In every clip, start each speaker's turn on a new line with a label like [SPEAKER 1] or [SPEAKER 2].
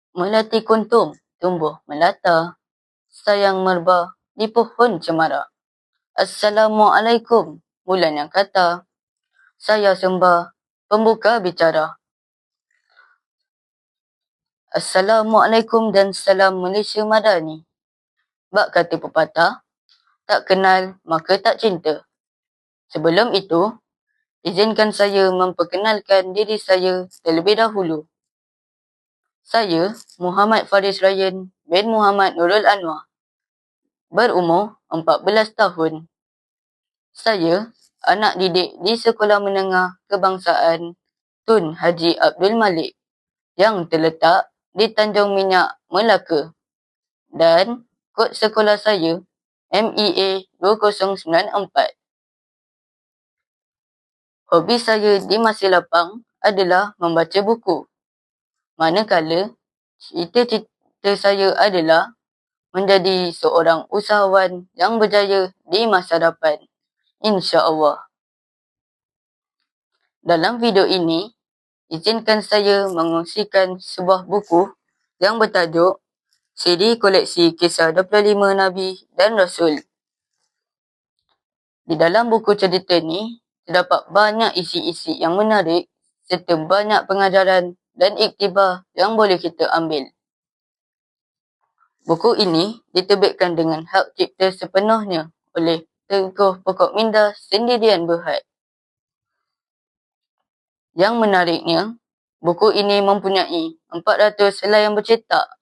[SPEAKER 1] Melati kuntum, tumbuh melata, sayang merbah di pohon cemara. Assalamualaikum, bulan yang kata, saya sembah pembuka bicara. Assalamualaikum dan salam Malaysia Madani. Bak kata pepatah, tak kenal maka tak cinta. Sebelum itu, izinkan saya memperkenalkan diri saya terlebih dahulu. Saya Muhammad Faris Ryan bin Muhammad Nurul Anwar, berumur 14 tahun. Saya anak didik di Sekolah Menengah Kebangsaan Tun Haji Abdul Malik yang terletak di Tanjung Minyak, Melaka. Dan kod sekolah saya MEA 2094. Hobi saya di masa lapang adalah membaca buku. Manakala cita-cita saya adalah menjadi seorang usahawan yang berjaya di masa depan, insya-Allah. Dalam video ini, izinkan saya mengongsikan sebuah buku yang bertajuk CD Koleksi Kisah 25 Nabi dan Rasul. Di dalam buku cerita ni, terdapat banyak isi-isi yang menarik serta banyak pengajaran dan iktibar yang boleh kita ambil. Buku ini diterbitkan dengan hak cipta sepenuhnya oleh Tengku Pokok Minda Sendirian Berhad. Yang menariknya, buku ini mempunyai 400 helai yang bercetak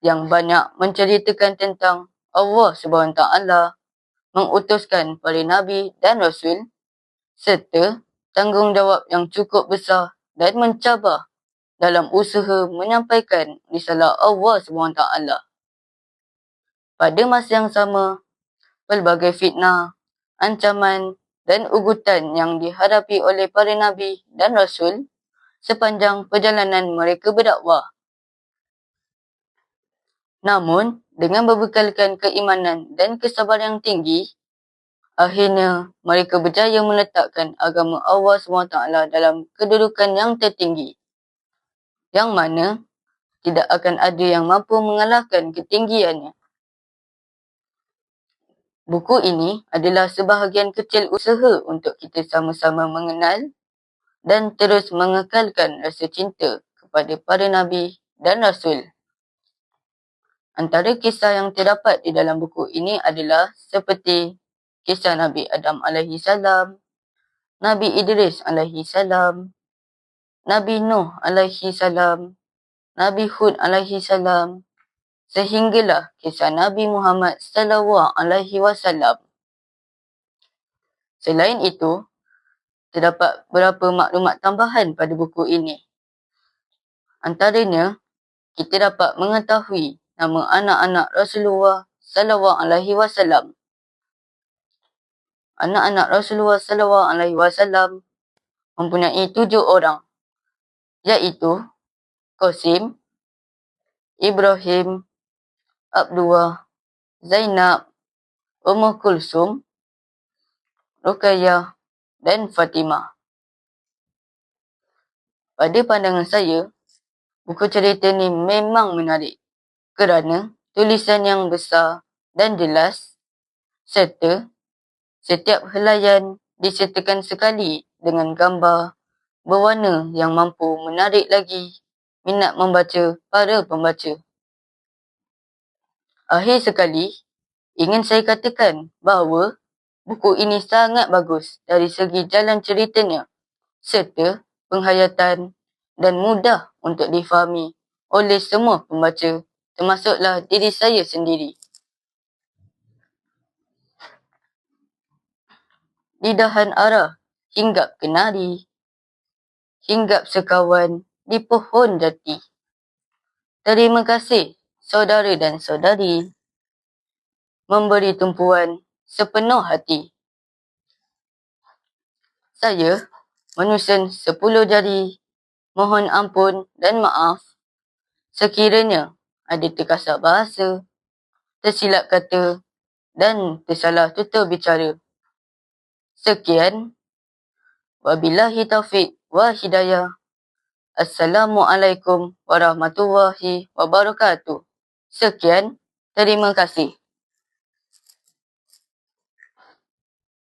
[SPEAKER 1] yang banyak menceritakan tentang Allah SWT mengutuskan para Nabi dan Rasul serta tanggungjawab yang cukup besar dan mencabar dalam usaha menyampaikan risalah Allah SWT. Pada masa yang sama, pelbagai fitnah, ancaman dan ugutan yang dihadapi oleh para Nabi dan Rasul sepanjang perjalanan mereka berdakwah. Namun, dengan berbekalkan keimanan dan kesabaran yang tinggi, akhirnya mereka berjaya meletakkan agama Allah SWT dalam kedudukan yang tertinggi, yang mana tidak akan ada yang mampu mengalahkan ketinggiannya. Buku ini adalah sebahagian kecil usaha untuk kita sama-sama mengenal dan terus mengekalkan rasa cinta kepada para Nabi dan Rasul. Antara kisah yang terdapat di dalam buku ini adalah seperti kisah Nabi Adam alaihi salam, Nabi Idris alaihi salam, Nabi Nuh alaihi salam, Nabi Hud alaihi salam, sehinggalah kisah Nabi Muhammad sallallahu alaihi wasallam. Selain itu, terdapat beberapa maklumat tambahan pada buku ini. Antaranya, kita dapat mengetahui nama anak-anak Rasulullah sallallahu alaihi wasallam. Anak-anak Rasulullah sallallahu alaihi wasallam mempunyai 7 orang, iaitu Qasim, Ibrahim, Abdullah, Zainab, Ummu Kulsum, Ruqayyah dan Fatimah. Pada pandangan saya, buku cerita ni memang menarik kerana tulisan yang besar dan jelas serta setiap helaian disertakan sekali dengan gambar berwarna yang mampu menarik lagi minat membaca para pembaca. Akhir sekali, ingin saya katakan bahawa buku ini sangat bagus dari segi jalan ceritanya serta penghayatan dan mudah untuk difahami oleh semua pembaca, termasuklah diri saya sendiri. Di dahan arah hinggap kenari, hinggap sekawan di pohon jati. Terima kasih saudara dan saudari memberi tumpuan sepenuh hati. Saya menyusun 10 jari, mohon ampun dan maaf sekiranya ada terkasar bahasa, tersilap kata dan tersalah tutur bicara. Sekian. Wabillahi taufiq wa hidayah. Assalamualaikum warahmatullahi wabarakatuh. Sekian, terima kasih.